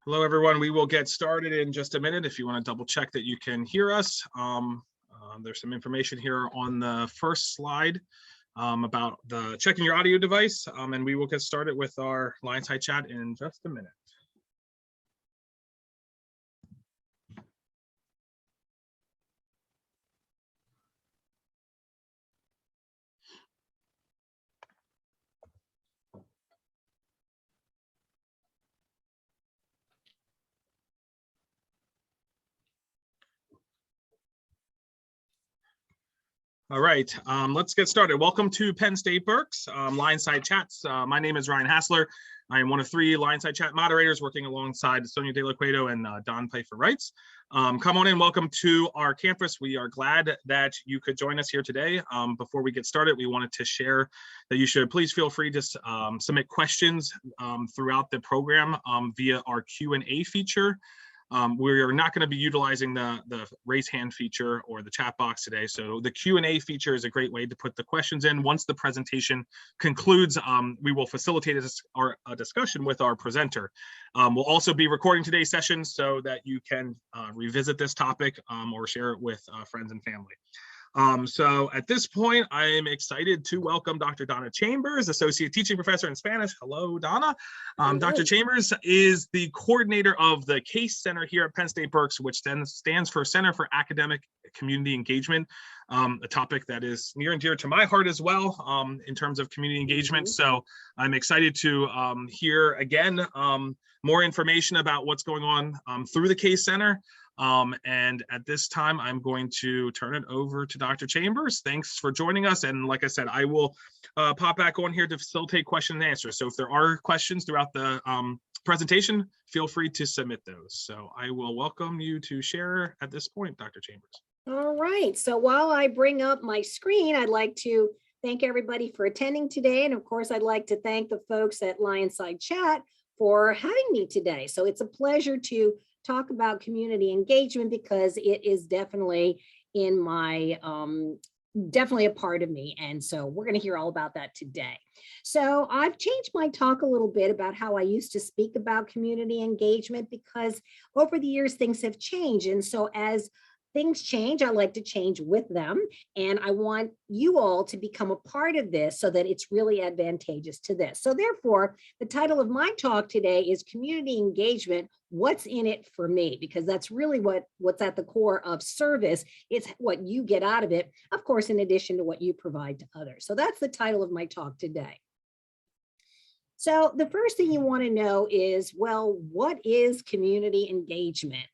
Hello, everyone. We will get started in just a minute. If you want to double check that you can hear us, there's some information here on the first slide about the checking your audio device, and we will get started with our LionSide Chat in just a minute. All right, let's get started. Welcome to Penn State Berks LionSide Chats. My name is Ryan Hassler. I am one of 3 LionSide Chat moderators working alongside Sonia De La Cueto and Don Pfeiffer Wrights. Come on in, welcome to our campus. We are glad that you could join us here today. Before we get started, we wanted to share that you should please feel free to submit questions throughout the program via our Q&A feature. We are not going to be utilizing the raise hand feature or the chat box today. So the Q&A feature is a great way to put the questions in. Once the presentation concludes, we will facilitate a discussion with our presenter. We'll also be recording today's session so that you can revisit this topic or share it with friends and family. So at this point, I am excited to welcome Dr. Donna Chambers, Associate Teaching Professor in Spanish. Hello, Donna. Dr. Chambers is the coordinator of the CACE Center here at Penn State Berks, which then stands for Center for Academic Community Engagement, a topic that is near and dear to my heart as well in terms of community engagement. So I'm excited to hear again more information about what's going on through the CACE Center. And at this time, I'm going to turn it over to Dr. Chambers. Thanks for joining us. And like I said, I will pop back on here to facilitate question and answer. So if there are questions throughout the presentation, feel free to submit those. So I will welcome you to share at this point, Dr. Chambers. All right. So while I bring up my screen, I'd like to thank everybody for attending today. And of course, I'd like to thank the folks at LionSide Chat for having me today. So it's a pleasure to talk about community engagement because it is definitely in my definitely a part of me, and so we're going to hear all about that today. So I've changed my talk a little bit about how I used to speak about community engagement because over the years things have changed, and so as things change, I like to change with them, and I want you all to become a part of this so that it's really advantageous to this. So therefore, the title of my talk today is Community Engagement, What's in it for me? Because that's really what's at the core of service. It's what you get out of it, of course, in addition to what you provide to others. So that's the title of my talk today. So the first thing you want to know is, well, what is community engagement?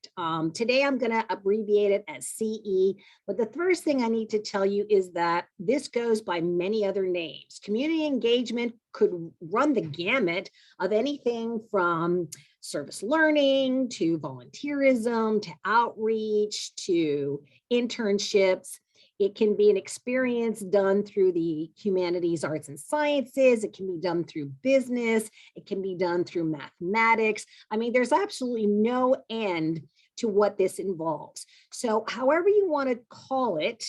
Today I'm going to abbreviate it as CE, but the first thing I need to tell you is that this goes by many other names. Community engagement could run the gamut of anything from service learning to volunteerism to outreach to internships. It can be an experience done through the humanities, arts, and sciences. It can be done through business. It can be done through mathematics. I mean, there's absolutely no end to what this involves. So however you want to call it,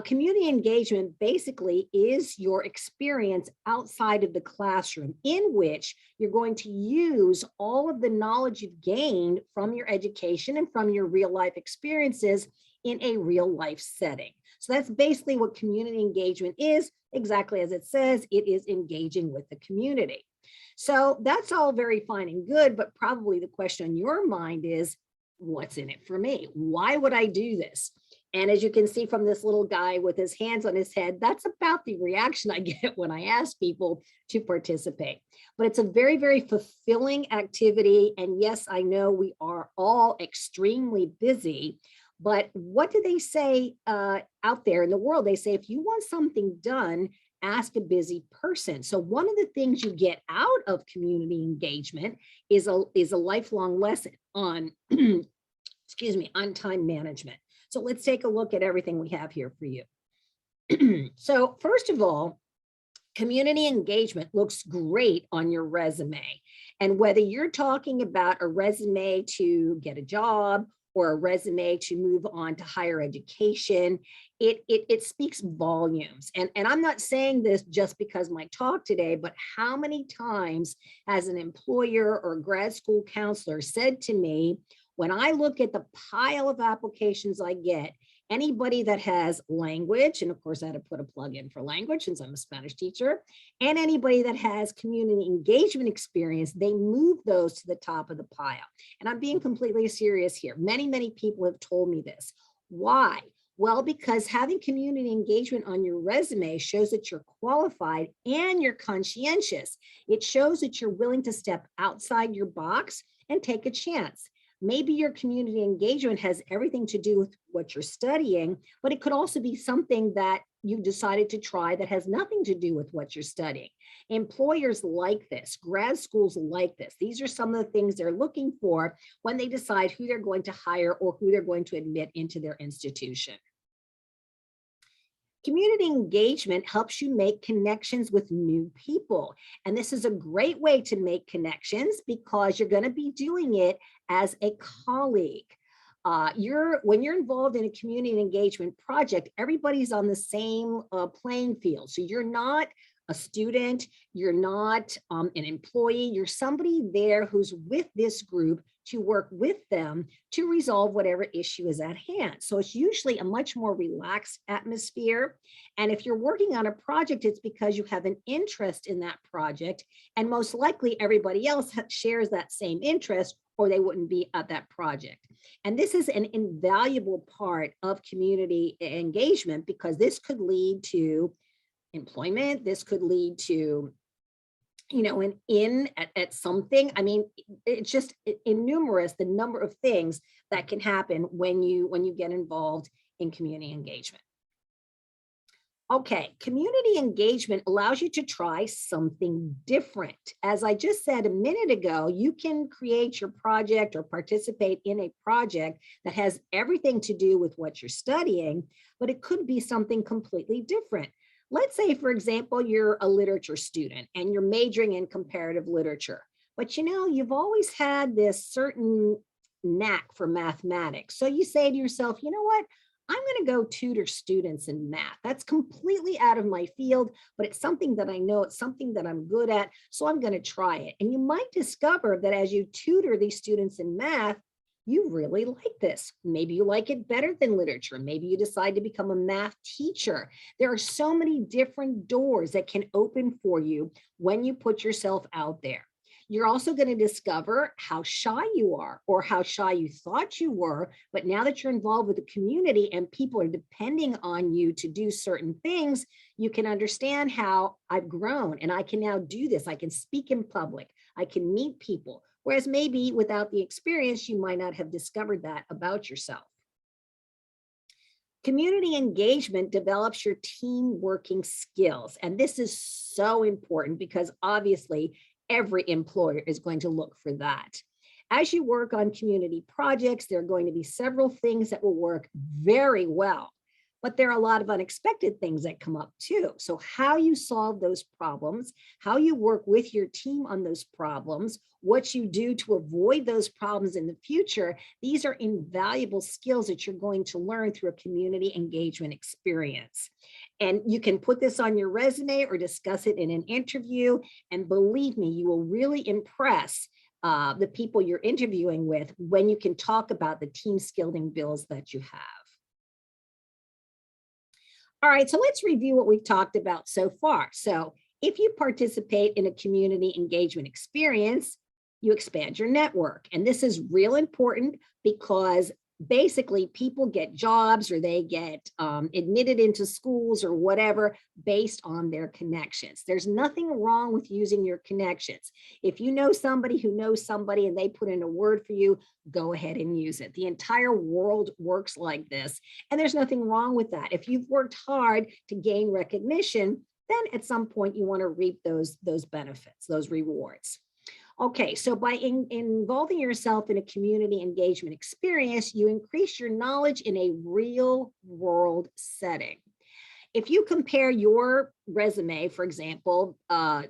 community engagement basically is your experience outside of the classroom in which you're going to use all of the knowledge you've gained from your education and from your real life experiences in a real life setting. So that's basically what community engagement is. Exactly as it says, it is engaging with the community. So that's all very fine and good, but probably the question on your mind is, what's in it for me? Why would I do this? And as you can see from this little guy with his hands on his head, that's about the reaction I get when I ask people to participate. But it's a very, very fulfilling activity. And yes, I know we are all extremely busy. But what do they say out there in the world? They say, if you want something done, ask a busy person. So one of the things you get out of community engagement is a lifelong lesson on, excuse me, on time management. So let's take a look at everything we have here for you. So first of all, community engagement looks great on your resume. And whether you're talking about a resume to get a job or a resume to move on to higher education, it speaks volumes. And I'm not saying this just because my talk today, but how many times has an employer or grad school counselor said to me, when I look at the pile of applications I get, anybody that has language, and of course I had to put a plug in for language since I'm a Spanish teacher, and anybody that has community engagement experience, they move those to the top of the pile. And I'm being completely serious here. Many, many people have told me this. Why? Well, because having community engagement on your resume shows that you're qualified and you're conscientious. It shows that you're willing to step outside your box and take a chance. Maybe your community engagement has everything to do with what you're studying, but it could also be something that you decided to try that has nothing to do with what you're studying. Employers like this, grad schools like this. These are some of the things they're looking for when they decide who they're going to hire or who they're going to admit into their institution. Community engagement helps you make connections with new people. And this is a great way to make connections because you're going to be doing it as a colleague. When you're involved in a community engagement project, everybody's on the same playing field. So you're not a student, you're not an employee, you're somebody there who's with this group to work with them to resolve whatever issue is at hand. So it's usually a much more relaxed atmosphere. And if you're working on a project, it's because you have an interest in that project. And most likely everybody else shares that same interest or they wouldn't be at that project. And this is an invaluable part of community engagement because this could lead to employment. This could lead to an in at something. I mean, it's just innumerous the number of things that can happen when you get involved in community engagement. Okay, community engagement allows you to try something different. As I just said a minute ago, you can create your project or participate in a project that has everything to do with what you're studying, but it could be something completely different. Let's say, for example, you're a literature student and you're majoring in comparative literature, but you've always had this certain knack for mathematics. So you say to yourself, you know what? I'm going to go tutor students in math. That's completely out of my field, but it's something that I know, it's something that I'm good at, so I'm going to try it. And you might discover that as you tutor these students in math, you really like this. Maybe you like it better than literature. Maybe you decide to become a math teacher. There are so many different doors that can open for you when you put yourself out there. You're also going to discover how shy you are or how shy you thought you were. But now that you're involved with the community and people are depending on you to do certain things, you can understand how I've grown and I can now do this. I can speak in public. I can meet people. Whereas maybe without the experience, you might not have discovered that about yourself. Community engagement develops your team working skills. And this is so important because obviously every employer is going to look for that. As you work on community projects, there are going to be several things that will work very well, but there are a lot of unexpected things that come up too. So how you solve those problems, how you work with your team on those problems, what you do to avoid those problems in the future, these are invaluable skills that you're going to learn through a community engagement experience. And you can put this on your resume or discuss it in an interview. And believe me, you will really impress the people you're interviewing with when you can talk about the team skilling bills that you have. All right, so let's review what we've talked about so far. So if you participate in a community engagement experience, you expand your network. And this is real important because basically people get jobs or they get admitted into schools or whatever based on their connections. There's nothing wrong with using your connections. If you know somebody who knows somebody and they put in a word for you, go ahead and use it. The entire world works like this, and there's nothing wrong with that. If you've worked hard to gain recognition, then at some point you want to reap those benefits, those rewards. Okay, so by involving yourself in a community engagement experience, you increase your knowledge in a real world setting. If you compare your resume, for example,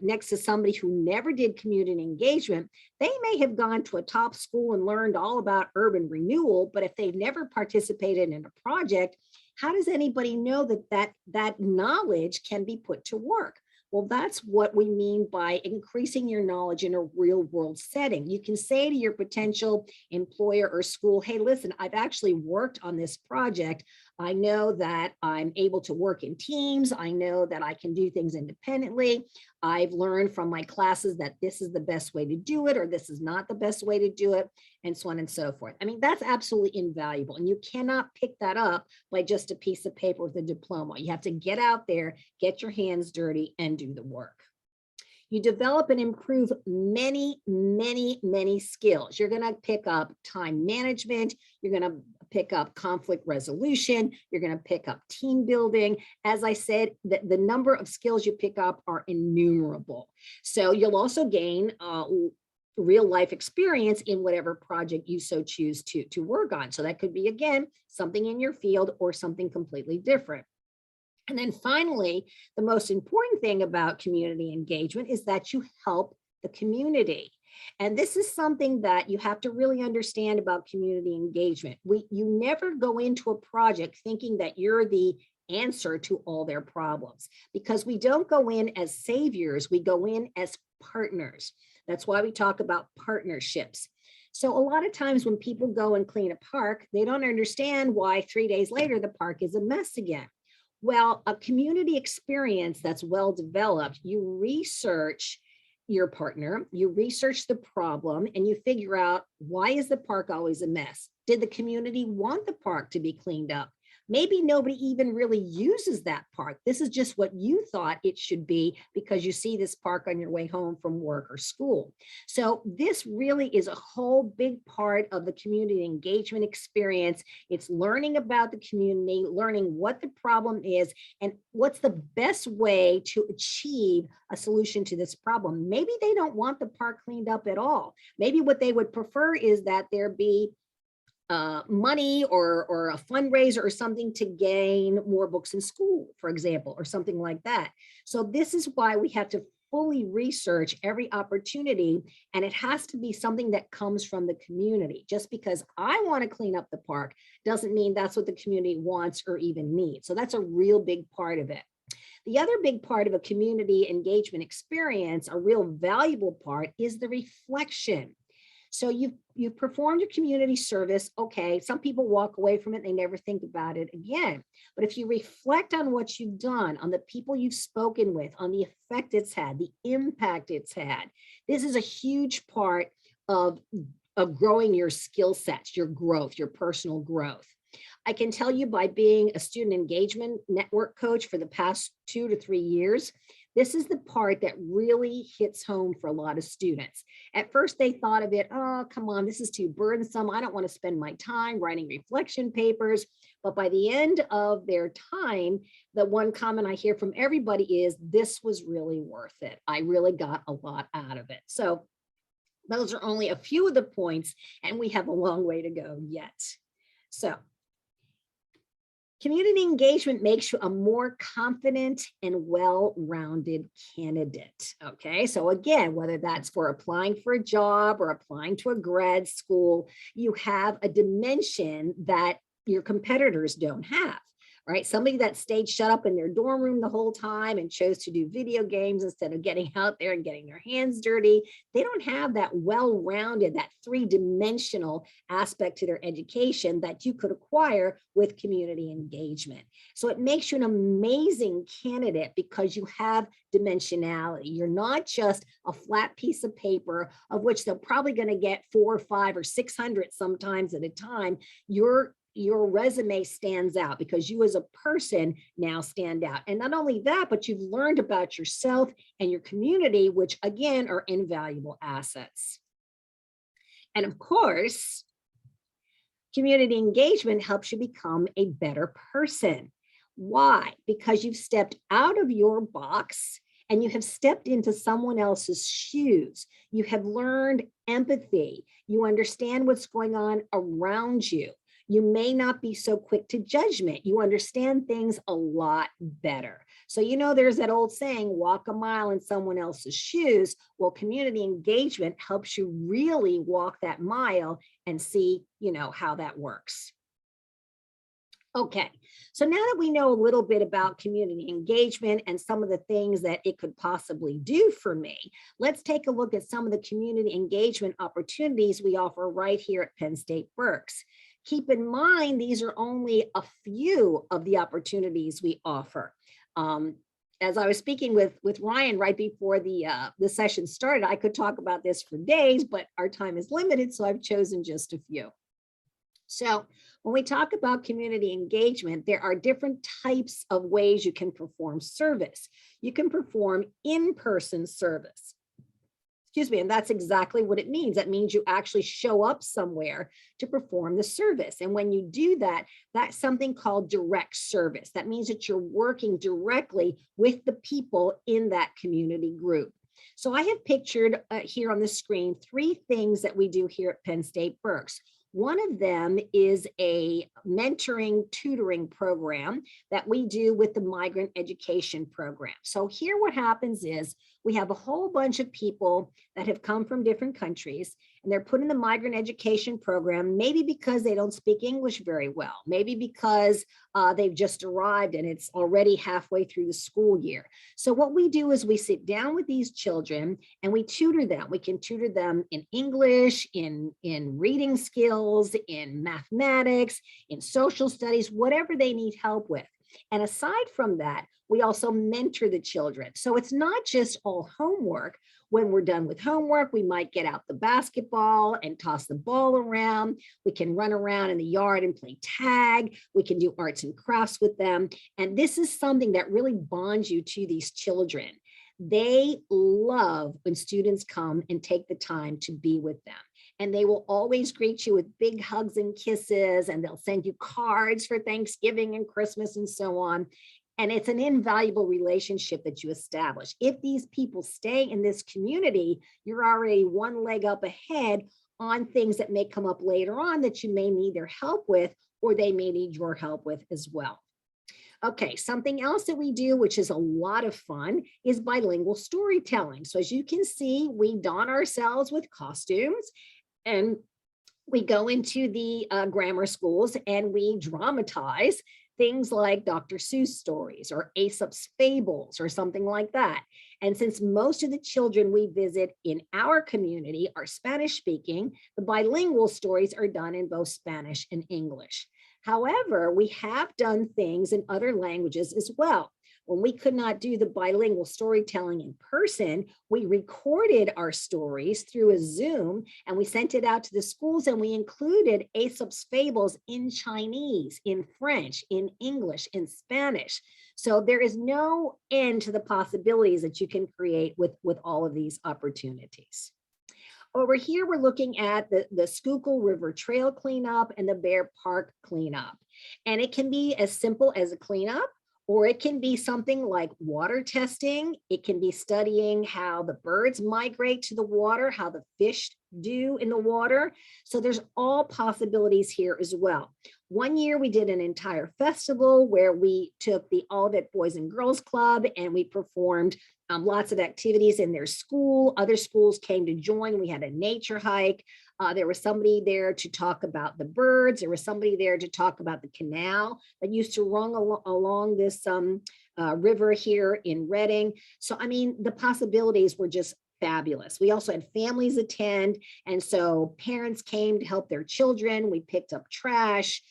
next to somebody who never did community engagement, they may have gone to a top school and learned all about urban renewal, but if they've never participated in a project, how does anybody know that knowledge can be put to work? Well, that's what we mean by increasing your knowledge in a real world setting. You can say to your potential employer or school, hey, listen, I've actually worked on this project. I know that I'm able to work in teams. I know that I can do things independently. I've learned from my classes that this is the best way to do it, or this is not the best way to do it, and so on and so forth. I mean, that's absolutely invaluable. And you cannot pick that up by just a piece of paper with a diploma. You have to get out there, get your hands dirty, and do the work. You develop and improve many, many, many skills. You're going to pick up time management. You're going to pick up conflict resolution. You're going to pick up team building. As I said, the number of skills you pick up are innumerable. So you'll also gain real life experience in whatever project you so choose to work on. So that could be, again, something in your field or something completely different. And then finally, the most important thing about community engagement is that you help the community. And this is something that you have to really understand about community engagement. You never go into a project thinking that you're the answer to all their problems, because we don't go in as saviors, we go in as partners. That's why we talk about partnerships. So a lot of times when people go and clean a park, they don't understand why 3 days later the park is a mess again. Well, a community experience that's well developed, you research your partner, you research the problem, and you figure out, why is the park always a mess? Did the community want the park to be cleaned up? Maybe nobody even really uses that park. This is just what you thought it should be because you see this park on your way home from work or school. So this really is a whole big part of the community engagement experience. It's learning about the community, learning what the problem is, and what's the best way to achieve a solution to this problem. Maybe they don't want the park cleaned up at all. Maybe what they would prefer is that there be money or a fundraiser or something to gain more books in school, for example, or something like that. So this is why we have to fully research every opportunity, and it has to be something that comes from the community. Just because I want to clean up the park doesn't mean that's what the community wants or even needs. So that's a real big part of it. The other big part of a community engagement experience, a real valuable part, is the reflection. So you've performed your community service. Okay, some people walk away from it, they never think about it again. But if you reflect on what you've done, on the people you've spoken with, on the effect it's had, the impact it's had, this is a huge part of growing your skill sets, your growth, your personal growth. I can tell you, by being a student engagement network coach for the past 2 to 3 years, this is the part that really hits home for a lot of students. At first, they thought of it, oh, come on, this is too burdensome. I don't want to spend my time writing reflection papers. But by the end of their time, the one comment I hear from everybody is, this was really worth it. I really got a lot out of it. So those are only a few of the points, and we have a long way to go yet. So community engagement makes you a more confident and well-rounded candidate. Okay, so again, whether that's for applying for a job or applying to a grad school, you have a dimension that your competitors don't have. Right? Somebody that stayed shut up in their dorm room the whole time and chose to do video games instead of getting out there and getting their hands dirty, they don't have that well-rounded, that three-dimensional aspect to their education that you could acquire with community engagement. So it makes you an amazing candidate because you have dimensionality. You're not just a flat piece of paper of which they're probably going to get 4 or 5 or 600 sometimes at a time. Your resume stands out because you as a person now stand out. And not only that, but you've learned about yourself and your community, which again are invaluable assets. And of course, community engagement helps you become a better person. Why? Because you've stepped out of your box and you have stepped into someone else's shoes. You have learned empathy. You understand what's going on around you. You may not be so quick to judgment. You understand things a lot better. So, you know, there's that old saying, walk a mile in someone else's shoes. Well, community engagement helps you really walk that mile and see, you know, how that works. Okay, so now that we know a little bit about community engagement and some of the things that it could possibly do for me, let's take a look at some of the community engagement opportunities we offer right here at Penn State Berks. Keep in mind, these are only a few of the opportunities we offer. As I was speaking with Ryan right before the session started, I could talk about this for days, but our time is limited, so I've chosen just a few. So when we talk about community engagement, there are different types of ways you can perform service. You can perform in-person service. Excuse me, and that's exactly what it means. That means you actually show up somewhere to perform the service. And when you do that, that's something called direct service. That means that you're working directly with the people in that community group. So I have pictured here on the screen 3 things that we do here at Penn State Berks. One of them is a mentoring tutoring program that we do with the migrant education program. So here what happens is we have a whole bunch of people that have come from different countries, and they're put in the migrant education program, maybe because they don't speak English very well, maybe because they've just arrived and it's already halfway through the school year. So what we do is we sit down with these children and we tutor them. We can tutor them in English, in reading skills, in mathematics, in social studies, whatever they need help with. And aside from that, we also mentor the children. So it's not just all homework. When we're done with homework, we might get out the basketball and toss the ball around. We can run around in the yard and play tag. We can do arts and crafts with them. And this is something that really bonds you to these children. They love when students come and take the time to be with them. And they will always greet you with big hugs and kisses, and they'll send you cards for Thanksgiving and Christmas and so on. And it's an invaluable relationship that you establish. If these people stay in this community, you're already one leg up ahead on things that may come up later on that you may need their help with, or they may need your help with as well. Okay, something else that we do, which is a lot of fun, is bilingual storytelling. So as you can see, we don ourselves with costumes and we go into the grammar schools and we dramatize things like Dr. Seuss stories or Aesop's fables or something like that. And since most of the children we visit in our community are Spanish speaking, the bilingual stories are done in both Spanish and English. However, we have done things in other languages as well. When we could not do the bilingual storytelling in person, we recorded our stories through a Zoom and we sent it out to the schools, and we included Aesop's fables in Chinese, in French, in English, in Spanish. So there is no end to the possibilities that you can create with all of these opportunities. Over here, we're looking at the Schuylkill River Trail cleanup and the Bear Park cleanup. And it can be as simple as a cleanup, or it can be something like water testing. It can be studying how the birds migrate to the water, how the fish do in the water. So there's all possibilities here as well. One year we did an entire festival where we took the Olivet Boys and Girls Club and we performed lots of activities in their school. Other schools came to join. We had a nature hike. There was somebody there to talk about the birds. There was somebody there to talk about the canal that used to run along this river here in Reading. So, I mean, the possibilities were just fabulous. We also had families attend. And so parents came to help their children. We picked up trash.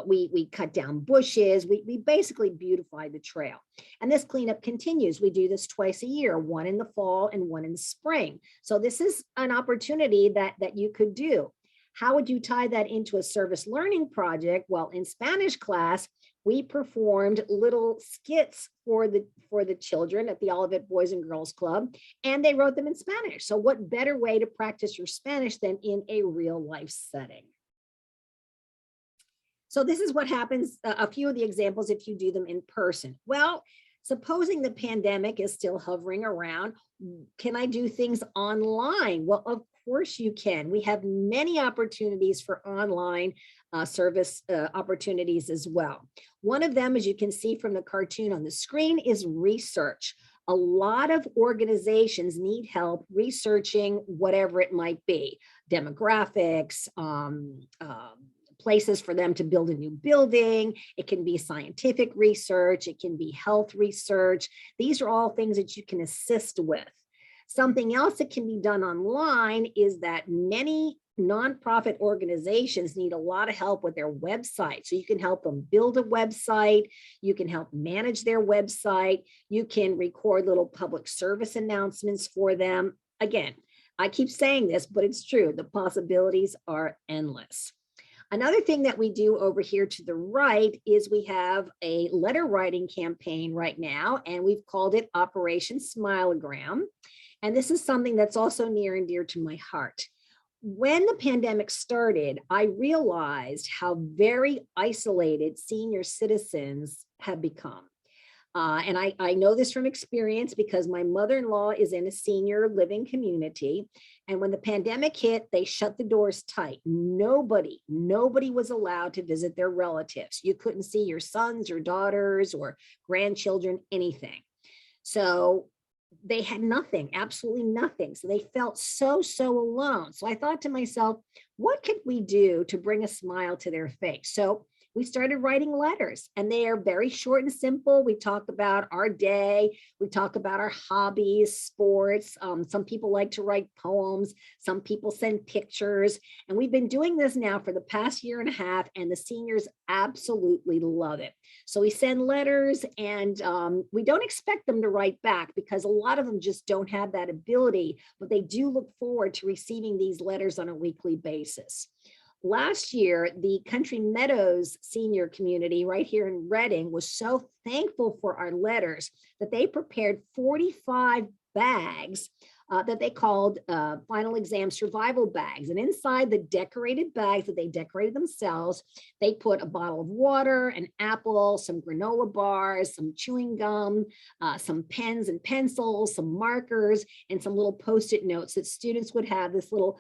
We cut down bushes. We basically beautified the trail. And this cleanup continues. We do this twice a year, one in the fall and one in the spring. So this is an opportunity that you could do. How would you tie that into a service learning project? Well, in Spanish class, we performed little skits for the children at the Olivet Boys and Girls Club, and they wrote them in Spanish. So what better way to practice your Spanish than in a real life setting? So this is what happens, a few of the examples if you do them in person. Well, supposing the pandemic is still hovering around, can I do things online? Well, of course you can. We have many opportunities for online service opportunities as well. One of them, as you can see from the cartoon on the screen, is research. A lot of organizations need help researching whatever it might be, demographics, places for them to build a new building. It can be scientific research. It can be health research. These are all things that you can assist with. Something else that can be done online is that many nonprofit organizations need a lot of help with their website. So you can help them build a website. You can help manage their website. You can record little public service announcements for them. Again, I keep saying this, but it's true. The possibilities are endless. Another thing that we do over here to the right is we have a letter writing campaign right now, and we've called it Operation Smilogram. And this is something that's also near and dear to my heart. When the pandemic started, I realized how very isolated senior citizens have become. And I know this from experience because my mother-in-law is in a senior living community. And when the pandemic hit, they shut the doors tight. Nobody was allowed to visit their relatives. You couldn't see your sons or daughters or grandchildren, anything. So they had nothing, absolutely nothing. So they felt so alone. So I thought to myself, what could we do to bring a smile to their face? So we started writing letters, and they are very short and simple. We talk about our day. We talk about our hobbies, sports. Some people like to write poems. Some people send pictures. And we've been doing this now for the past year and a half, and the seniors absolutely love it. So we send letters, and we don't expect them to write back because a lot of them just don't have that ability, but they do look forward to receiving these letters on a weekly basis. Last year, the Country Meadows senior community right here in Reading was so thankful for our letters that they prepared 45 bags that they called final exam survival bags. And inside the decorated bags that they decorated themselves, they put a bottle of water, an apple, some granola bars, some chewing gum, some pens and pencils, some markers, and some little Post-it notes that students would have this little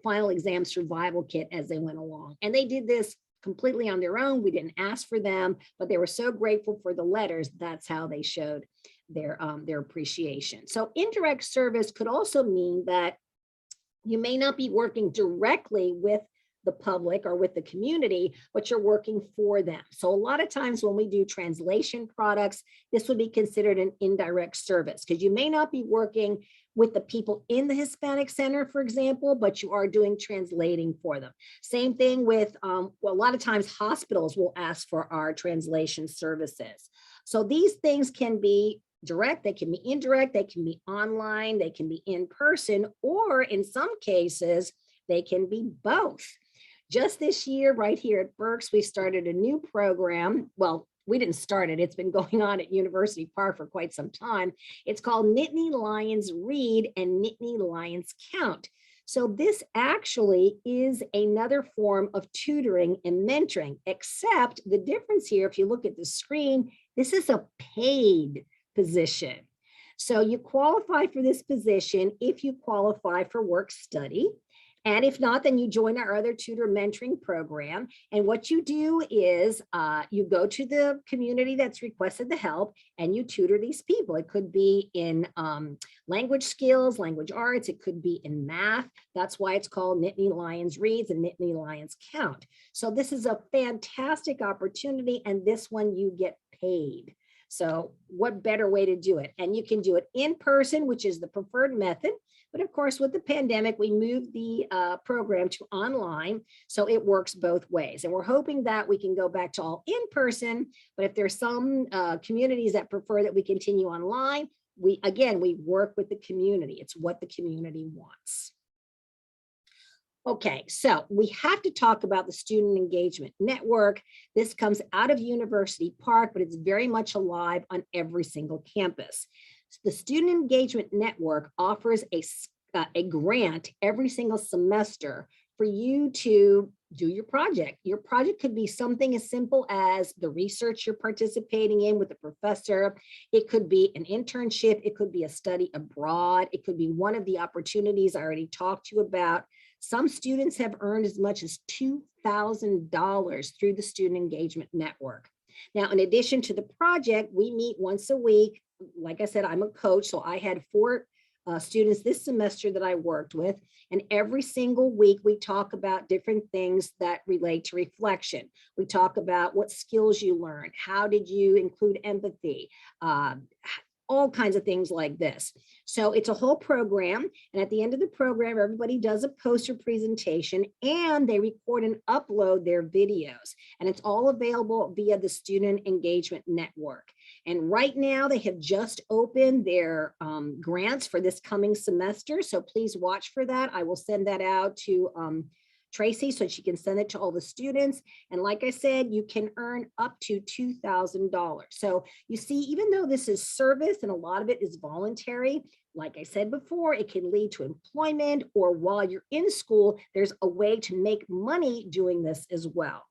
final exam survival kit as they went along. And they did this completely on their own. We didn't ask for them, but they were so grateful for the letters. That's how they showed their appreciation. So indirect service could also mean that you may not be working directly with the public or with the community, but you're working for them. So a lot of times when we do translation products, this would be considered an indirect service because you may not be working with the people in the Hispanic Center, for example, but you are doing translating for them. Same thing with, well, a lot of times hospitals will ask for our translation services. So these things can be direct, they can be indirect, they can be online, they can be in person, or in some cases, they can be both. Just this year, right here at Berks, we started a new program. Well, we didn't start it. It's been going on at University Park for quite some time. It's called Nittany Lions Read and Nittany Lions Count. So this actually is another form of tutoring and mentoring, except the difference here, if you look at the screen, this is a paid position. So you qualify for this position if you qualify for work study. And if not, then you join our other tutor mentoring program. And what you do is you go to the community that's requested the help and you tutor these people. It could be in language skills, language arts. It could be in math. That's why it's called Nittany Lions Reads and Nittany Lions Count. So this is a fantastic opportunity, and this one you get paid. So what better way to do it? And you can do it in person, which is the preferred method. But of course, with the pandemic, we moved the program to online, so it works both ways. And we're hoping that we can go back to all in person, but if there's some communities that prefer that we continue online, we work with the community. It's what the community wants. Okay, so we have to talk about the Student Engagement Network. This comes out of University Park, but it's very much alive on every single campus. The Student Engagement Network offers a grant every single semester for you to do your project. Your project could be something as simple as the research you're participating in with the professor. It could be an internship. It could be a study abroad. It could be one of the opportunities I already talked to you about. Some students have earned as much as $2,000 through the Student Engagement Network. Now, in addition to the project, we meet once a week. Like I said, I'm a coach, so I had 4 students this semester that I worked with. And every single week, we talk about different things that relate to reflection. We talk about what skills you learned. How did you include empathy? All kinds of things like this. So it's a whole program. And at the end of the program, everybody does a poster presentation and they record and upload their videos. And it's all available via the Student Engagement Network. And right now they have just opened their grants for this coming semester. So please watch for that. I will send that out to Tracy so she can send it to all the students. And like I said, you can earn up to $2,000. So you see, even though this is service and a lot of it is voluntary, like I said before, it can lead to employment, or while you're in school, there's a way to make money doing this as well.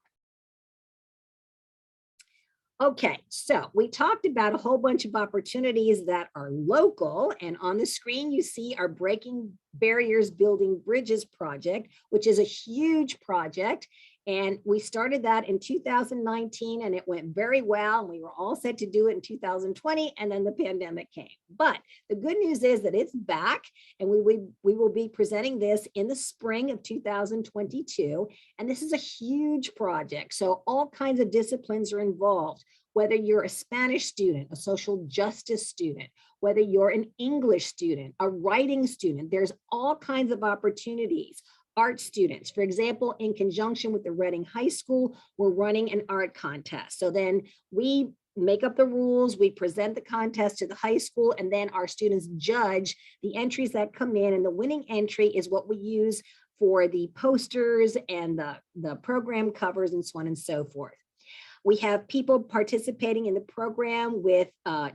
Okay, so we talked about a whole bunch of opportunities that are local, and on the screen you see our Breaking Barriers Building Bridges project, which is a huge project. And we started that in 2019 and it went very well. And we were all set to do it in 2020, and then the pandemic came. But the good news is that it's back, and we will be presenting this in the spring of 2022. And this is a huge project. So all kinds of disciplines are involved, whether you're a Spanish student, a social justice student, whether you're an English student, a writing student, there's all kinds of opportunities. Art students, for example, in conjunction with the Reading High School, we're running an art contest. So then we make up the rules, we present the contest to the high school, and then our students judge the entries that come in, and the winning entry is what we use for the posters and the program covers and so on and so forth. We have people participating in the program with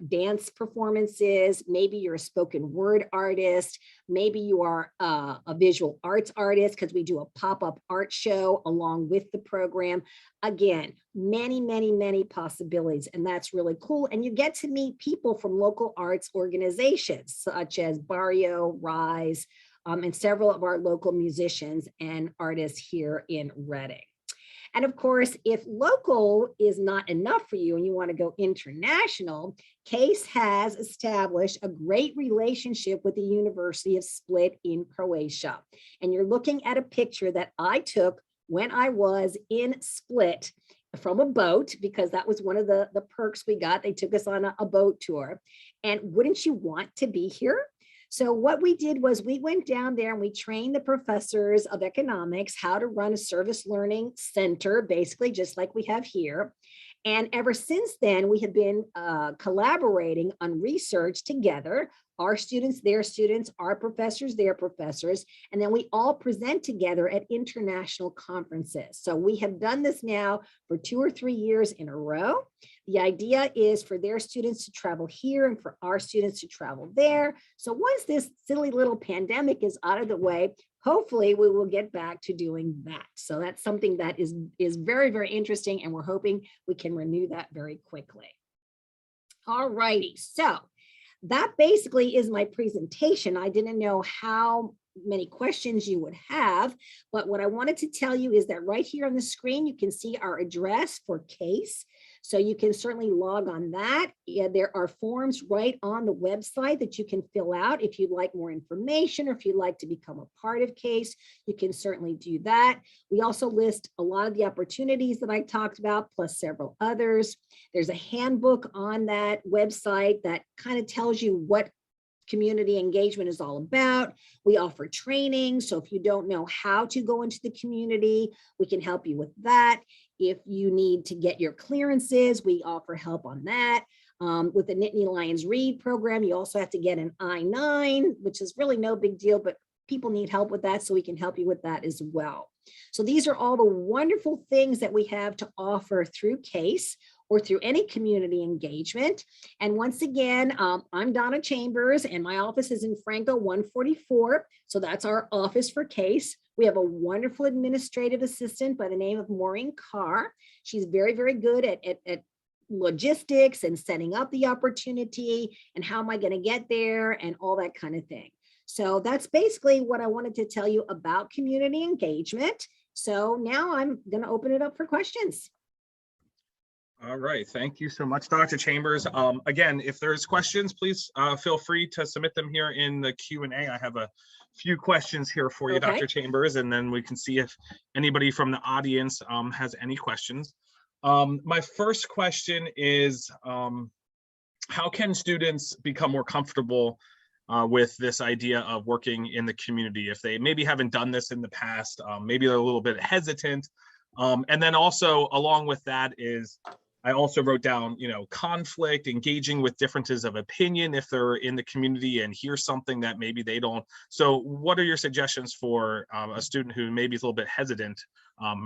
dance performances. Maybe you're a spoken word artist. Maybe you are a visual arts artist, because we do a pop-up art show along with the program. Again, many, many, many possibilities, and that's really cool. And you get to meet people from local arts organizations such as Barrio, Rise, and several of our local musicians and artists here in Reading. And of course, if local is not enough for you and you want to go international, CACE has established a great relationship with the University of Split in Croatia. And you're looking at a picture that I took when I was in Split from a boat, because that was one of the perks we got. They took us on a boat tour. And wouldn't you want to be here? So what we did was we went down there and we trained the professors of economics how to run a service learning center, basically just like we have here. And ever since then, we have been collaborating on research together, our students, their students, our professors, their professors, and then we all present together at international conferences. So we have done this now for 2 or 3 years in a row. The idea is for their students to travel here and for our students to travel there. So once this silly little pandemic is out of the way, hopefully we will get back to doing that. So that's something that is very, very interesting, and we're hoping we can renew that very quickly. All righty, so that basically is my presentation. I didn't know how many questions you would have, but what I wanted to tell you is that right here on the screen, you can see our address for CACE. So you can certainly log on that. Yeah, there are forms right on the website that you can fill out if you'd like more information, or if you'd like to become a part of CACE, you can certainly do that. We also list a lot of the opportunities that I talked about, plus several others. There's a handbook on that website that kind of tells you what community engagement is all about. We offer training. So if you don't know how to go into the community, we can help you with that. If you need to get your clearances, we offer help on that. With the Nittany Lions Read program, you also have to get an I-9, which is really no big deal, but people need help with that, so we can help you with that as well. So these are all the wonderful things that we have to offer through CACE or through any community engagement. And once again, I'm Donna Chambers, and my office is in Franco 144. So that's our office for CACE. We have a wonderful administrative assistant by the name of Maureen Carr. She's very, very good at logistics and setting up the opportunity and how am I going to get there and all that kind of thing. So that's basically what I wanted to tell you about community engagement. So now I'm going to open it up for questions. All right, thank you so much, Dr. Chambers. Again, if there's questions, please feel free to submit them here in the Q&A. I have a few questions here for you, Okay. Dr. Chambers, and then we can see if anybody from the audience has any questions. My first question is, how can students become more comfortable with this idea of working in the community if they maybe haven't done this in the past? Maybe they're a little bit hesitant. And then also along with that is, I also wrote down, conflict, engaging with differences of opinion if they're in the community and hear something that maybe they don't. So what are your suggestions for a student who maybe is a little bit hesitant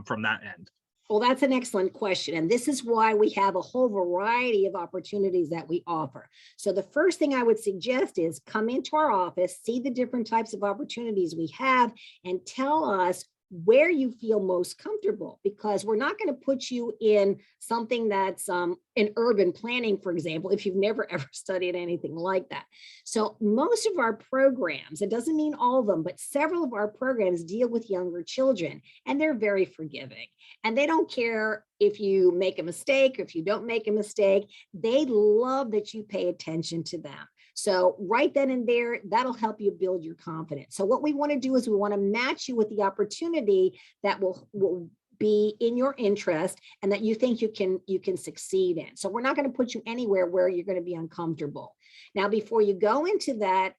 from that end? Well, that's an excellent question. And this is why we have a whole variety of opportunities that we offer. So the first thing I would suggest is come into our office, see the different types of opportunities we have, and tell us where you feel most comfortable, because we're not going to put you in something that's in urban planning, for example, if you've never ever studied anything like that. So most of our programs, it doesn't mean all of them, but several of our programs deal with younger children, and they're very forgiving. And they don't care if you make a mistake or if you don't make a mistake. They love that you pay attention to them. So right then and there, that'll help you build your confidence. So what we want to do is we want to match you with the opportunity that will be in your interest and that you think you can succeed in. So we're not going to put you anywhere where you're going to be uncomfortable. Now, before you go into that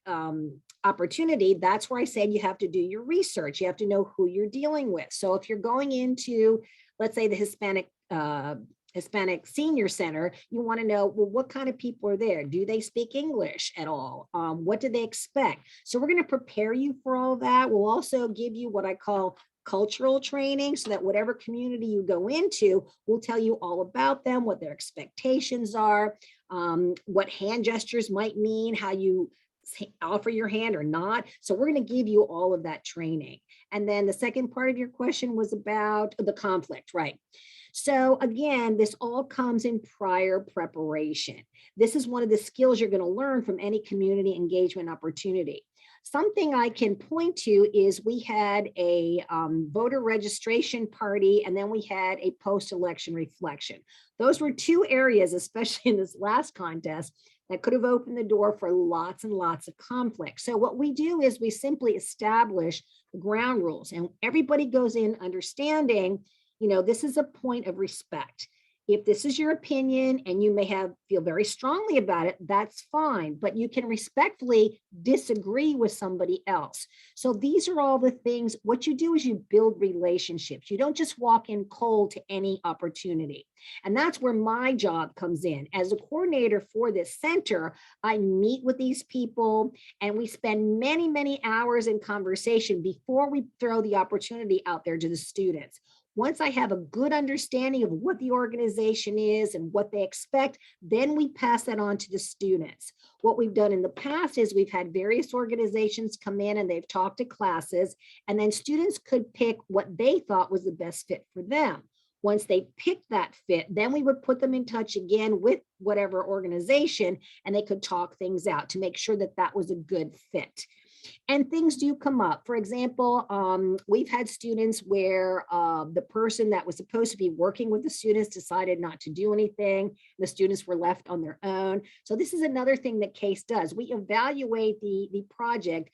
opportunity, that's where I said you have to do your research. You have to know who you're dealing with. So if you're going into, let's say, the Hispanic Senior Center, you want to know, well, what kind of people are there? Do they speak English at all? What do they expect? So we're going to prepare you for all that. We'll also give you what I call cultural training, so that whatever community you go into, we'll tell you all about them, what their expectations are, what hand gestures might mean, how you offer your hand or not. So we're going to give you all of that training. And then the second part of your question was about the conflict, right? So again, this all comes in prior preparation. This is one of the skills you're going to learn from any community engagement opportunity. Something I can point to is we had a voter registration party, and then we had a post-election reflection. Those were two areas, especially in this last contest, that could have opened the door for lots and lots of conflict. So what we do is we simply establish the ground rules, and everybody goes in understanding, this is a point of respect. If this is your opinion and you may feel very strongly about it, that's fine, but you can respectfully disagree with somebody else. So these are all the things. What you do is you build relationships. You don't just walk in cold to any opportunity. And that's where my job comes in. As a coordinator for this center, I meet with these people and we spend many, many hours in conversation before we throw the opportunity out there to the students. Once I have a good understanding of what the organization is and what they expect, then we pass that on to the students. What we've done in the past is we've had various organizations come in and they've talked to classes, and then students could pick what they thought was the best fit for them. Once they picked that fit, then we would put them in touch again with whatever organization, and they could talk things out to make sure that that was a good fit. And things do come up. For example, we've had students where the person that was supposed to be working with the students decided not to do anything. The students were left on their own. So this is another thing that CACE does. We evaluate the project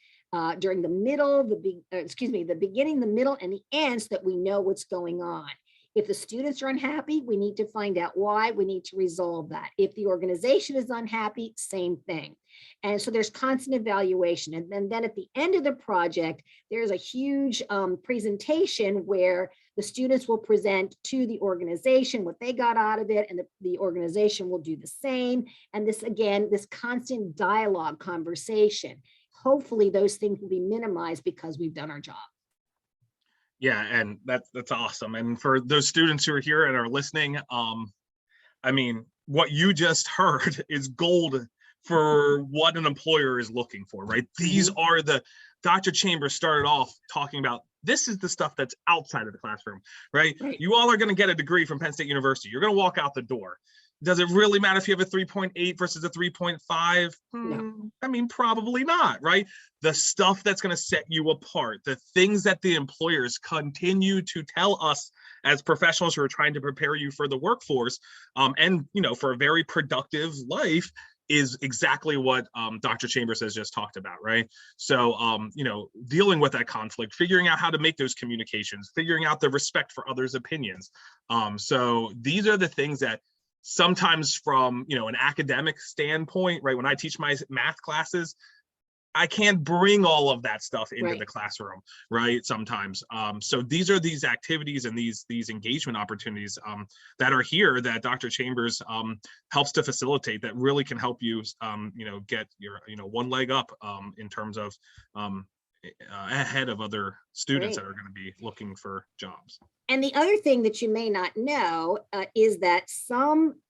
during the middle, the beginning, the middle, and the end, so that we know what's going on. If the students are unhappy, we need to find out why. We need to resolve that. If the organization is unhappy, same thing. And so there's constant evaluation. And then at the end of the project, there's a huge presentation where the students will present to the organization what they got out of it, and the organization will do the same. And this, again, this constant dialogue conversation. Hopefully those things will be minimized because we've done our job. Yeah, and that's awesome. And for those students who are here and are listening, I mean, what you just heard is gold for what an employer is looking for, right? These are Dr. Chambers started off talking about This is the stuff that's outside of the classroom, right? Right. You all are going to get a degree from Penn State University. You're going to walk out the door. Does it really matter if you have a 3.8 versus a 3.5? No. I mean, probably not, right? The stuff that's going to set you apart, the things that the employers continue to tell us as professionals who are trying to prepare you for the workforce, and for a very productive life, is exactly what Dr. Chambers has just talked about, right? So, dealing with that conflict, figuring out how to make those communications, figuring out the respect for others' opinions. So these are the things that sometimes from, an academic standpoint, right? When I teach my math classes, I can't bring all of that stuff into the classroom, right? Sometimes. So these are these activities and these engagement opportunities that are here that Dr. Chambers helps to facilitate, that really can help you, get your, one leg up in terms of ahead of other students that are going to be looking for jobs. And the other thing that you may not know is that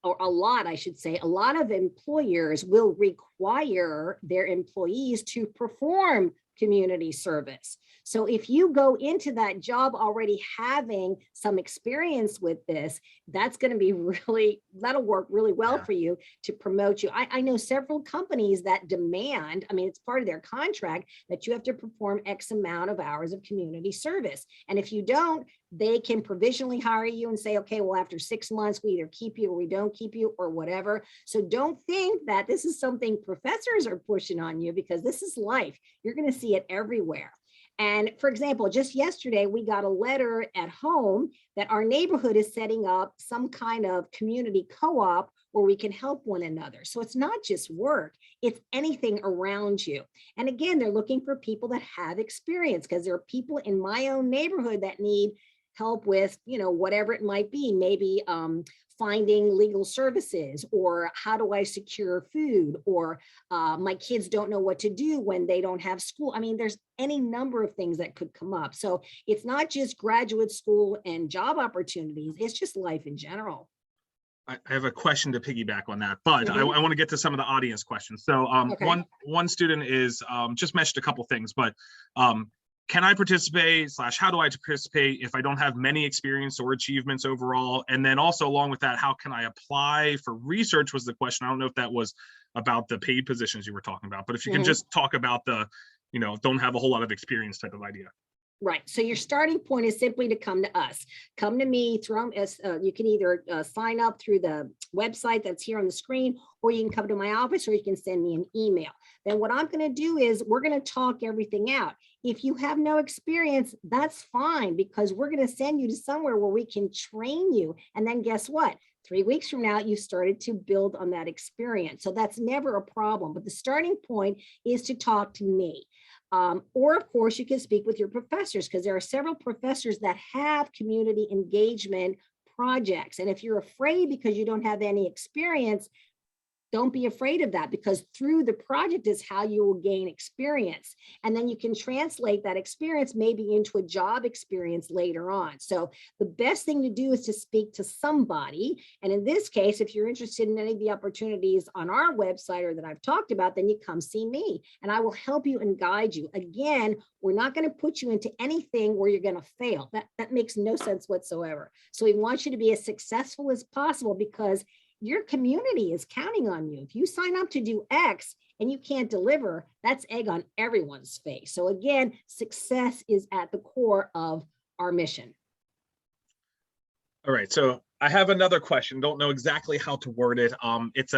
a lot of employers will require their employees to perform community service. So if you go into that job already having some experience with this, that's going to be that'll work really well for you to promote you. I know several companies that demand, it's part of their contract that you have to perform X amount of hours of community service. And if you don't, they can provisionally hire you and say, okay, well, after 6 months, we either keep you or we don't keep you or whatever. So don't think that this is something professors are pushing on you, because this is life. You're going to see it everywhere. And for example, just yesterday, we got a letter at home that our neighborhood is setting up some kind of community co-op where we can help one another. So it's not just work, it's anything around you. And again, they're looking for people that have experience, because there are people in my own neighborhood that need help with, whatever it might be, maybe finding legal services, or how do I secure food, or my kids don't know what to do when they don't have school. There's any number of things that could come up. So it's not just graduate school and job opportunities, it's just life in general. I have a question to piggyback on that, but I want to get to some of the audience questions. So one student is just mentioned a couple things, but can I participate / how do I participate if I don't have many experience or achievements overall? And then also along with that, how can I apply for research was the question. I don't know if that was about the paid positions you were talking about, but if you can just talk about the, don't have a whole lot of experience type of idea. Right. So your starting point is simply to come to us. Come to me. You can either sign up through the website that's here on the screen, or you can come to my office, or you can send me an email. Then what I'm going to do is we're going to talk everything out. If you have no experience, that's fine, because we're going to send you to somewhere where we can train you. And then guess what? 3 weeks from now, you started to build on that experience. So that's never a problem. But the starting point is to talk to me. Or of course, you can speak with your professors, because there are several professors that have community engagement projects. And if you're afraid because you don't have any experience, don't be afraid of that, because through the project is how you will gain experience. And then you can translate that experience maybe into a job experience later on. So the best thing to do is to speak to somebody. And in this case, if you're interested in any of the opportunities on our website or that I've talked about, then you come see me and I will help you and guide you. Again, we're not going to put you into anything where you're going to fail. That makes no sense whatsoever. So we want you to be as successful as possible, because your community is counting on you. If you sign up to do X and you can't deliver, that's egg on everyone's face. So again, success is at the core of our mission. All right, so I have another question. Don't know exactly how to word it. It's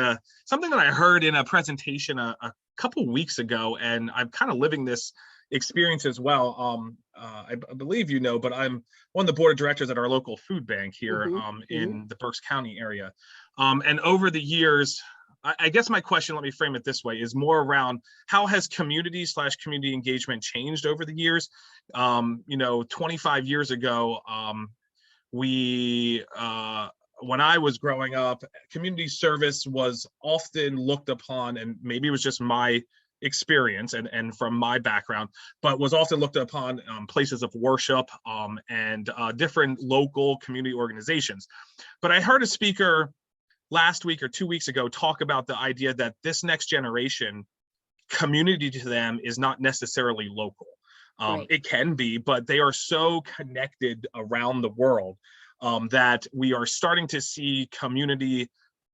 something that I heard in a presentation a couple weeks ago, and I'm kind of living this experience as well. I believe but I'm one of the board of directors at our local food bank here in the Berks County area. And over the years, I guess my question, let me frame it this way, is more around how has community / community engagement changed over the years? 25 years ago, when I was growing up, community service was often looked upon, and maybe it was just my experience and from my background, but was often looked upon places of worship and different local community organizations. But I heard a speaker last week or 2 weeks ago talk about the idea that this next generation, community to them is not necessarily local. Right. It can be, but they are so connected around the world that we are starting to see community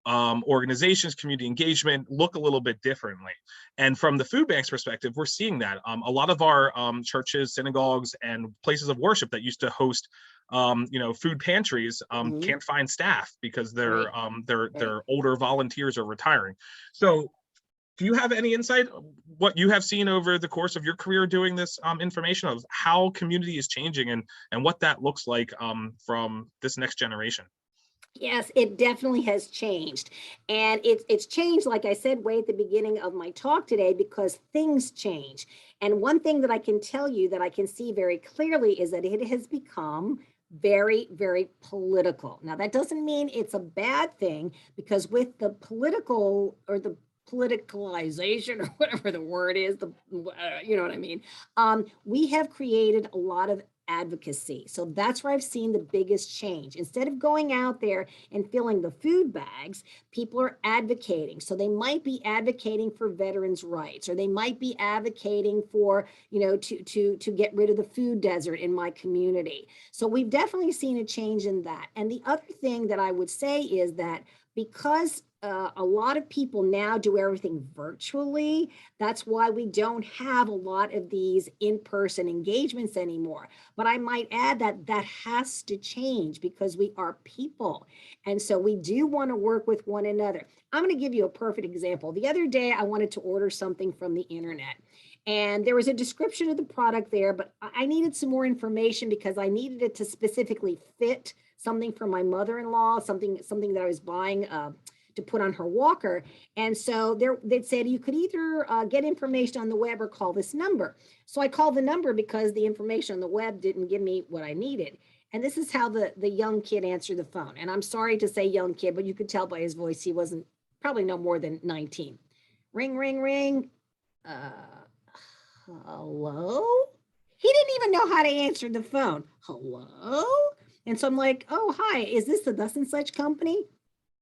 organizations, community engagement look a little bit differently. And from the food bank's perspective, we're seeing that a lot of our churches, synagogues, and places of worship that used to host food pantries can't find staff because their older volunteers are retiring. So do you have any insight what you have seen over the course of your career doing this information of how community is changing and what that looks like from this next generation? Yes, it definitely has changed. And it's changed, like I said, way at the beginning of my talk today, because things change. And one thing that I can tell you that I can see very clearly is that it has become very, very political. Now, that doesn't mean it's a bad thing, because with the political or the politicalization or whatever the word is, you know what I mean? We have created a lot of advocacy. So that's where I've seen the biggest change. Instead of going out there and filling the food bags, people are advocating. So they might be advocating for veterans' rights, or they might be advocating for, to get rid of the food desert in my community. So we've definitely seen a change in that. And the other thing that I would say is that because a lot of people now do everything virtually, that's why we don't have a lot of these in-person engagements anymore. But I might add that that has to change, because we are people. And so we do want to work with one another. I'm going to give you a perfect example. The other day, I wanted to order something from the internet. And there was a description of the product there, but I needed some more information because I needed it to specifically fit something for my mother-in-law, something that I was buying to put on her walker. And so they said you could either get information on the web or call this number. So I called the number because the information on the web didn't give me what I needed. And this is how the young kid answered the phone. And I'm sorry to say young kid, but you could tell by his voice he wasn't probably no more than 19. Ring, ring, ring. Hello? He didn't even know how to answer the phone. Hello? And so I'm like, oh, hi, is this the thus and such company?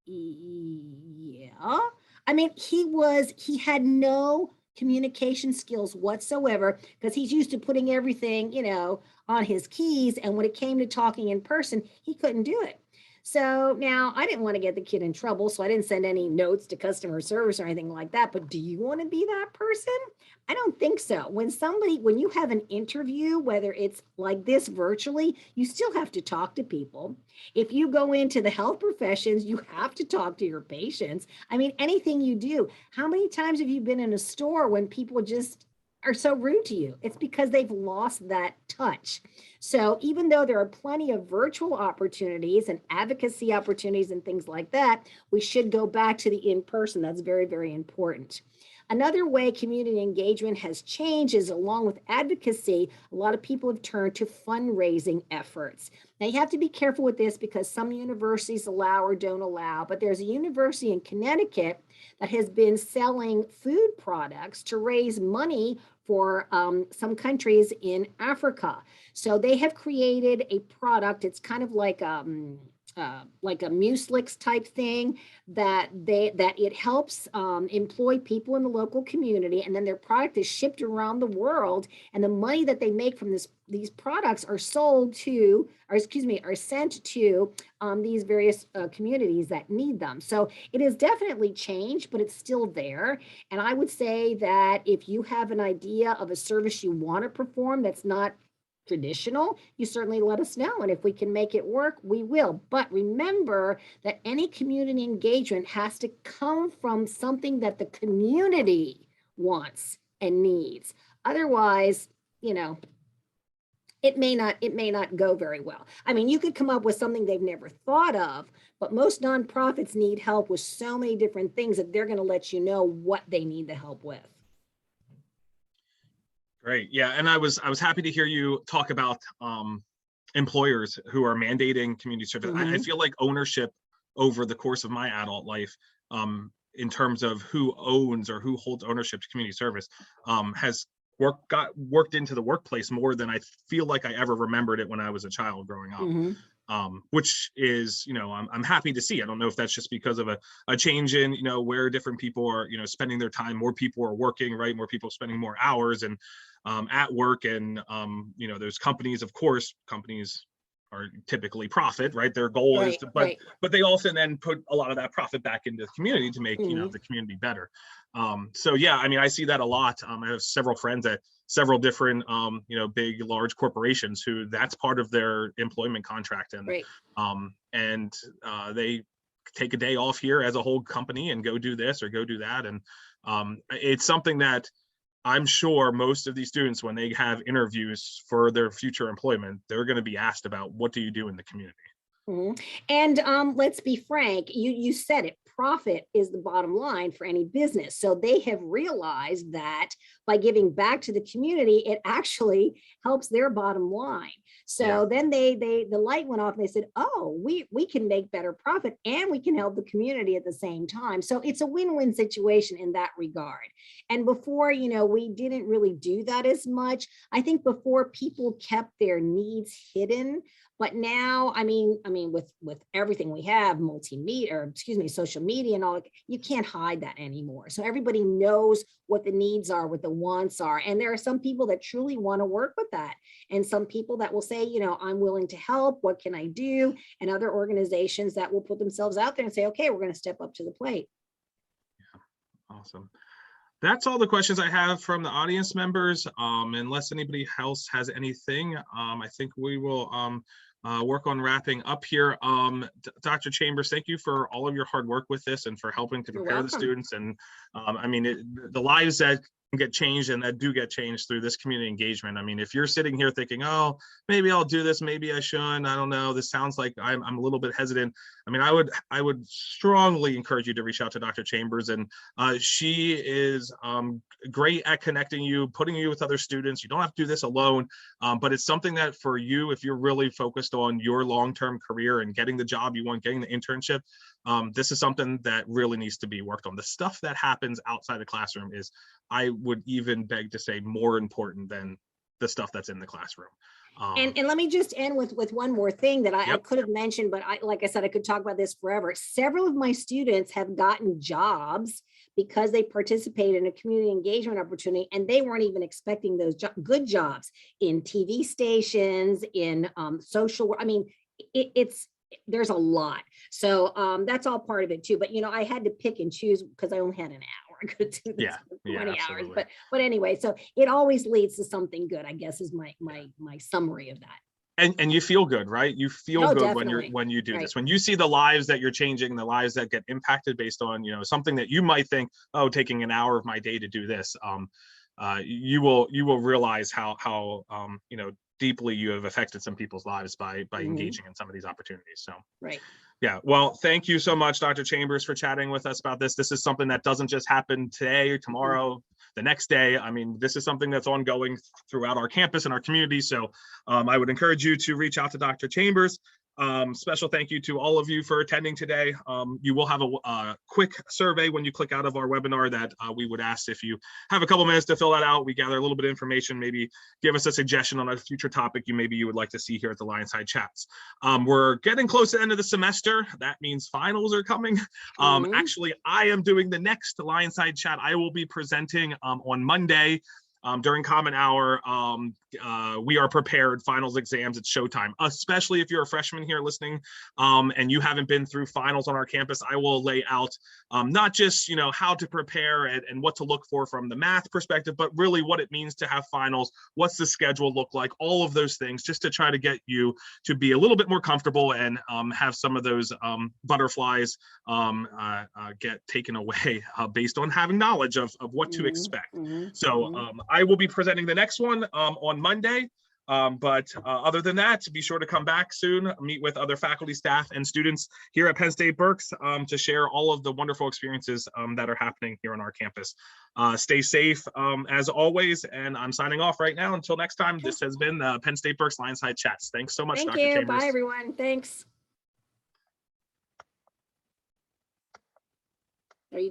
Yeah. I mean, he had no communication skills whatsoever, because he's used to putting everything, on his keys. And when it came to talking in person, he couldn't do it. So now I didn't want to get the kid in trouble, so I didn't send any notes to customer service or anything like that. But do you want to be that person? I don't think so. When you have an interview, whether it's like this virtually, you still have to talk to people. If you go into the health professions, you have to talk to your patients. I mean, anything you do. How many times have you been in a store when people just are so rude to you? It's because they've lost that touch. So even though there are plenty of virtual opportunities and advocacy opportunities and things like that, we should go back to the in-person. That's very, very important. Another way community engagement has changed is, along with advocacy, a lot of people have turned to fundraising efforts. Now, you have to be careful with this because some universities allow or don't allow, but there's a university in Connecticut that has been selling food products to raise money for some countries in Africa. So they have created a product. It's kind of like a mucilix type thing that it helps employ people in the local community, and then their product is shipped around the world, and the money that they make from these products are sold to, or excuse me, are sent to these various communities that need them. So it has definitely changed, but it's still there. And I would say that if you have an idea of a service you want to perform that's not traditional, you certainly let us know. And if we can make it work, we will. But remember that any community engagement has to come from something that the community wants and needs. Otherwise, it may not go very well. I mean, you could come up with something they've never thought of, but most nonprofits need help with so many different things that they're going to let you know what they need the help with. Great. Yeah. And I was happy to hear you talk about employers who are mandating community service. I feel like ownership over the course of my adult life, in terms of who owns or who holds ownership to community service, has worked into the workplace more than I feel like I ever remembered it when I was a child growing up. which is, I'm happy to see. I don't know if that's just because of a change in, where different people are, spending their time. More people are working, right? More people spending more hours and at work. And, those companies, of course, companies are typically profit, right? Their goal is to, but they also then put a lot of that profit back into the community to make, the community better. So yeah, I mean, I see that a lot. I have several friends at several different, big, large corporations who that's part of their employment contract. And, they take a day off here as a whole company and go do this or go do that. And it's something that I'm sure most of these students, when they have interviews for their future employment, they're going to be asked about, what do you do in the community? And let's be frank, you said it, profit is the bottom line for any business. So they have realized that by giving back to the community, it actually helps their bottom line. So then the light went off and they said, oh, we can make better profit and we can help the community at the same time. So it's a win-win situation in that regard. And before, we didn't really do that as much. I think before people kept their needs hidden. But now, I mean, with everything we have, social media and all, you can't hide that anymore. So everybody knows what the needs are, what the wants are. And there are some people that truly want to work with that. And some people that will say, I'm willing to help. What can I do? And other organizations that will put themselves out there and say, okay, we're going to step up to the plate. Yeah, awesome. That's all the questions I have from the audience members. Unless anybody else has anything, I think we will work on wrapping up here. Dr. Chambers, thank you for all of your hard work with this and for helping to prepare the students. And I mean, the lives that get changed and that do get changed through this community engagement. I mean, if you're sitting here thinking, oh, maybe I'll do this, maybe I shouldn't, I don't know, this sounds like I'm a little bit hesitant. I mean, I would strongly encourage you to reach out to Dr. Chambers, and she is great at connecting you, putting you with other students. You don't have to do this alone, but it's something that for you, if you're really focused on your long-term career and getting the job you want, getting the internship, this is something that really needs to be worked on. The stuff that happens outside the classroom is, I would even beg to say, more important than the stuff that's in the classroom. And let me just end with one more thing that I could have mentioned, but like I said, I could talk about this forever. Several of my students have gotten jobs because they participated in a community engagement opportunity, and they weren't even expecting those good jobs in TV stations, in social. I mean, there's a lot. So that's all part of it too. But I had to pick and choose because I only had an hour. I could do this for 20 hours. But anyway, so it always leads to something good, I guess, is my summary of that. And you feel good, right? You feel good definitely. when you do this. When you see the lives that you're changing, the lives that get impacted based on something that you might think, oh, taking an hour of my day to do this, you will realize how deeply you have affected some people's lives by engaging in some of these opportunities. So yeah, well, thank you so much, Dr. Chambers, for chatting with us about this. This is something that doesn't just happen today or tomorrow, the next day. I mean, this is something that's ongoing throughout our campus and our community. So I would encourage you to reach out to Dr. Chambers. Special thank you to all of you for attending today. You will have a quick survey when you click out of our webinar that we would ask if you have a couple minutes to fill that out. We gather a little bit of information, maybe give us a suggestion on a future topic you would like to see here at the LionSide Chats. We're getting close to the end of the semester. That means finals are coming. Actually, I am doing the next LionSide Chat. I will be presenting on Monday. During Common Hour, we are prepared, finals, exams, it's showtime, especially if you're a freshman here listening and you haven't been through finals on our campus. I will lay out not just how to prepare and what to look for from the math perspective, but really what it means to have finals, what's the schedule look like, all of those things, just to try to get you to be a little bit more comfortable and have some of those butterflies get taken away based on having knowledge of what to expect. So I will be presenting the next one on Monday. But other than that, be sure to come back soon, meet with other faculty, staff, and students here at Penn State Berks to share all of the wonderful experiences that are happening here on our campus. Stay safe as always, and I'm signing off right now. Until next time, this has been Penn State Berks LionSide Chats. Thanks so much, Dr. Chambers. Bye, everyone. Thanks.